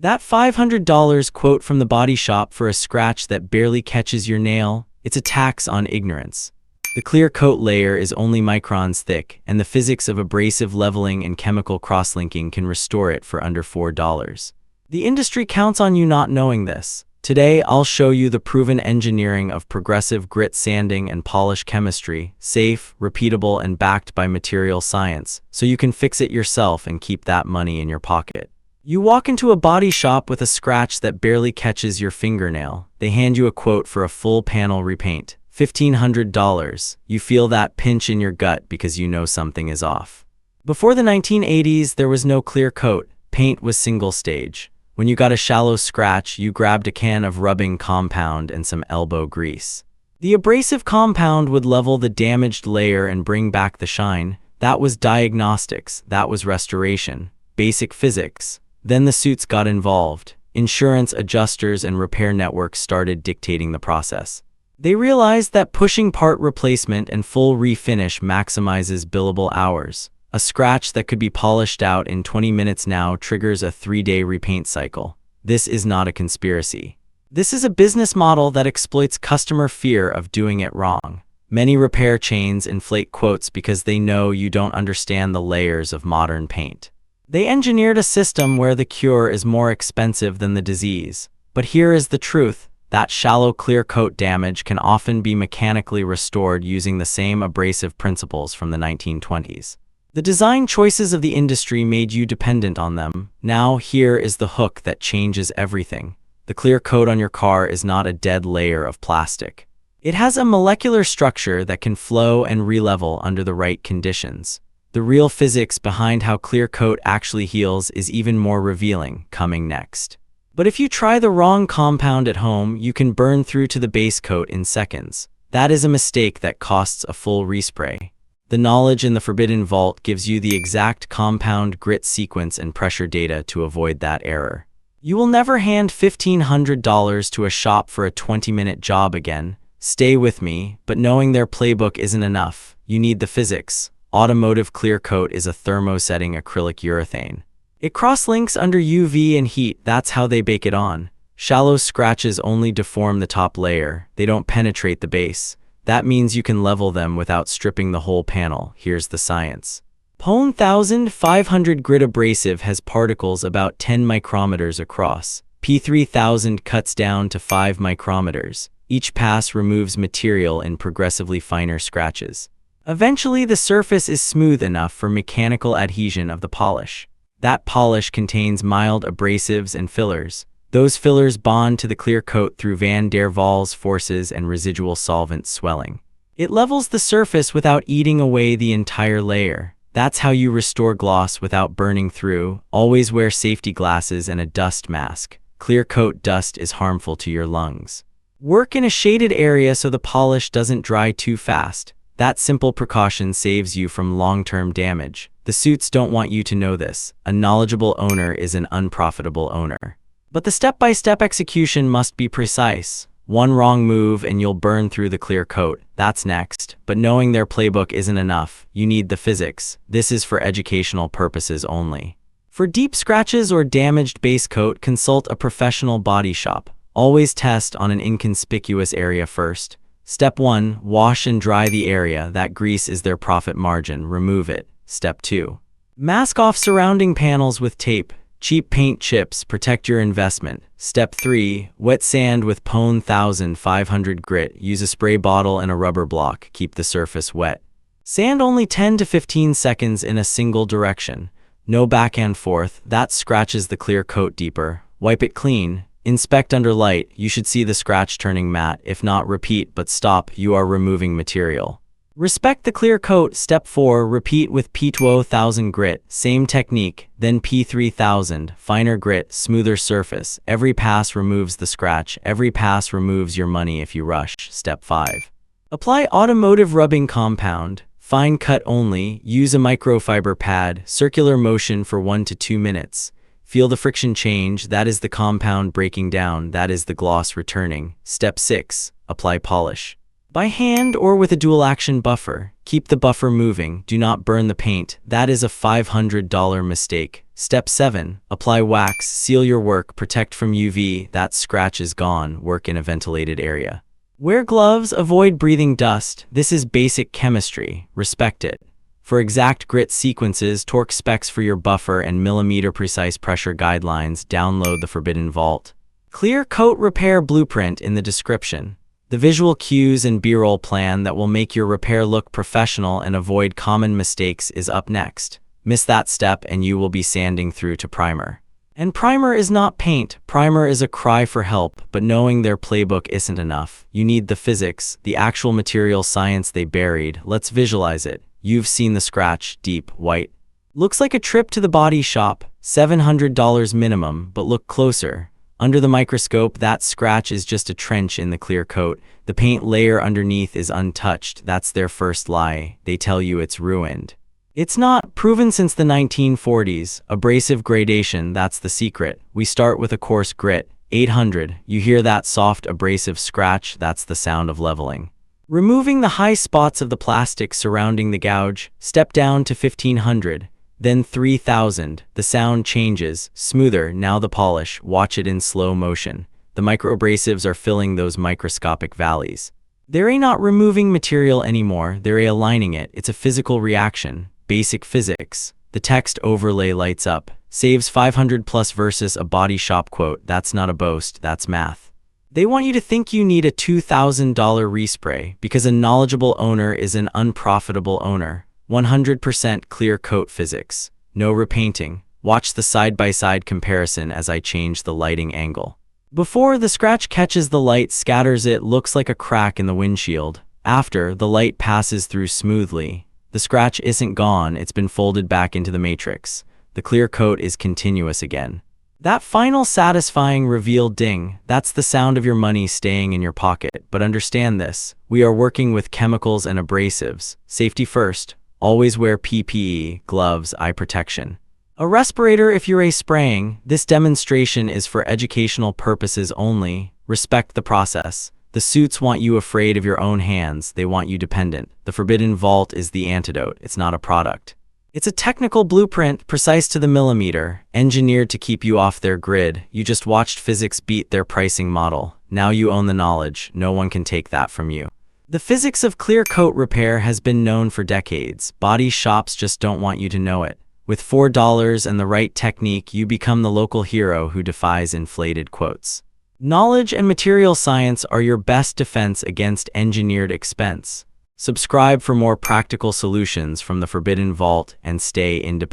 That $500 quote from the body shop for a scratch that barely catches your nail, it's a tax on ignorance. The clear coat layer is only microns thick, and the physics of abrasive leveling and chemical cross-linking can restore it for under $4. The industry counts on you not knowing this. Today, I'll show you the proven engineering of progressive grit sanding and polish chemistry, safe, repeatable, and backed by material science, so you can fix it yourself and keep that money in your pocket. You walk into a body shop with a scratch that barely catches your fingernail. They hand you a quote for a full panel repaint. $1,500. You feel that pinch in your gut because you know something is off. Before the 1980s, there was no clear coat. Paint was single stage. When you got a shallow scratch, you grabbed a can of rubbing compound and some elbow grease. The abrasive compound would level the damaged layer and bring back the shine. That was diagnostics. That was restoration. Basic physics. Then the suits got involved. Insurance adjusters and repair networks started dictating the process. They realized that pushing part replacement and full refinish maximizes billable hours. A scratch that could be polished out in 20 minutes now triggers a 3-day repaint cycle. This is not a conspiracy. This is a business model that exploits customer fear of doing it wrong. Many repair chains inflate quotes because they know you don't understand the layers of modern paint. They engineered a system where the cure is more expensive than the disease. But here is the truth. That shallow clear coat damage can often be mechanically restored using the same abrasive principles from the 1920s. The design choices of the industry made you dependent on them. Now here is the hook that changes everything. The clear coat on your car is not a dead layer of plastic. It has a molecular structure that can flow and relevel under the right conditions. The real physics behind how clear coat actually heals is even more revealing, coming next. But if you try the wrong compound at home, you can burn through to the base coat in seconds. That is a mistake that costs a full respray. The knowledge in the Forbidden Vault gives you the exact compound grit sequence and pressure data to avoid that error. You will never hand $1,500 to a shop for a 20-minute job again. Stay with me, but knowing their playbook isn't enough. You need the physics. Automotive clear coat is a thermosetting acrylic urethane. It cross-links under UV and heat. That's how they bake it on. Shallow scratches only deform the top layer. They don't penetrate the base. That means you can level them without stripping the whole panel. Here's the science. PON 1500 grit abrasive has particles about 10 micrometers across. P3000 cuts down to 5 micrometers. Each pass removes material in progressively finer scratches. Eventually, the surface is smooth enough for mechanical adhesion of the polish. That polish contains mild abrasives and fillers. Those fillers bond to the clear coat through van der Waals forces and residual solvent swelling. It levels the surface without eating away the entire layer. That's how you restore gloss without burning through. Always wear safety glasses and a dust mask. Clear coat dust is harmful to your lungs. Work in a shaded area so the polish doesn't dry too fast. That simple precaution saves you from long-term damage. The suits don't want you to know this. A knowledgeable owner is an unprofitable owner. But the step-by-step execution must be precise. One wrong move and you'll burn through the clear coat. That's next. But knowing their playbook isn't enough. You need the physics. This is for educational purposes only. For deep scratches or damaged base coat, consult a professional body shop. Always test on an inconspicuous area first. Step 1. Wash and dry the area. That grease is their profit margin. Remove it. Step 2. Mask off surrounding panels with tape. Cheap paint chips protect your investment. Step 3. Wet sand with PON 1500 grit. Use a spray bottle and a rubber block. Keep the surface wet. Sand only 10 to 15 seconds in a single direction. No back and forth. That scratches the clear coat deeper. Wipe it clean. Inspect under light. You should see the scratch turning matte. If not, repeat, but stop. You are removing material. Respect the clear coat. Step 4. Repeat with P2000 grit. Same technique. Then P3000. Finer grit, smoother surface. Every pass removes the scratch. Every pass removes your money if you rush. Step 5. Apply automotive rubbing compound. Fine cut only. Use a microfiber pad. Circular motion for 1 to 2 minutes. Feel the friction change. That is the compound breaking down. That is the gloss returning. Step 6. Apply polish. By hand or with a dual-action buffer. Keep the buffer moving, do not burn the paint. That is a $500 mistake. Step 7. Apply wax, seal your work, protect from UV. That scratch is gone, work in a ventilated area. Wear gloves, avoid breathing dust. This is basic chemistry, respect it. For exact grit sequences, torque specs for your buffer, and millimeter-precise pressure guidelines, download the Forbidden Vault. Clear coat repair blueprint in the description. The visual cues and B-roll plan that will make your repair look professional and avoid common mistakes is up next. Miss that step and you will be sanding through to primer. And primer is not paint. Primer is a cry for help, but knowing their playbook isn't enough. You need the physics, the actual material science they buried. Let's visualize it. You've seen the scratch, deep, white. Looks like a trip to the body shop, $700 minimum, but look closer. Under the microscope, that scratch is just a trench in the clear coat. The paint layer underneath is untouched. That's their first lie. They tell you it's ruined. It's not. Proven since the 1940s. Abrasive gradation, that's the secret. We start with a coarse grit, 800. You hear that soft abrasive scratch? That's the sound of leveling. Removing the high spots of the plastic surrounding the gouge, step down to 1500. Then 3000. The sound changes, smoother, now the polish. Watch it in slow motion. The microabrasives are filling those microscopic valleys. They're not removing material anymore, they're aligning it. It's a physical reaction. Basic physics. The text overlay lights up. Saves 500 plus versus a body shop quote. That's not a boast, that's math. They want you to think you need a $2,000 respray because a knowledgeable owner is an unprofitable owner. 100% clear coat physics. No repainting. Watch the side-by-side comparison as I change the lighting angle. Before, the scratch catches the light, scatters it, looks like a crack in the windshield. After, the light passes through smoothly. The scratch isn't gone, it's been folded back into the matrix. The clear coat is continuous again. That final satisfying reveal ding, that's the sound of your money staying in your pocket. But understand this, we are working with chemicals and abrasives. Safety first. Always wear PPE, gloves, eye protection. A respirator if you're spraying. This demonstration is for educational purposes only. Respect the process. The suits want you afraid of your own hands, they want you dependent. The Forbidden Vault is the antidote, it's not a product. It's a technical blueprint, precise to the millimeter, engineered to keep you off their grid. You just watched physics beat their pricing model. Now you own the knowledge, no one can take that from you. The physics of clear coat repair has been known for decades. Body shops just don't want you to know it. With $4 and the right technique, you become the local hero who defies inflated quotes. Knowledge and material science are your best defense against engineered expense. Subscribe for more practical solutions from the Forbidden Vault and stay independent.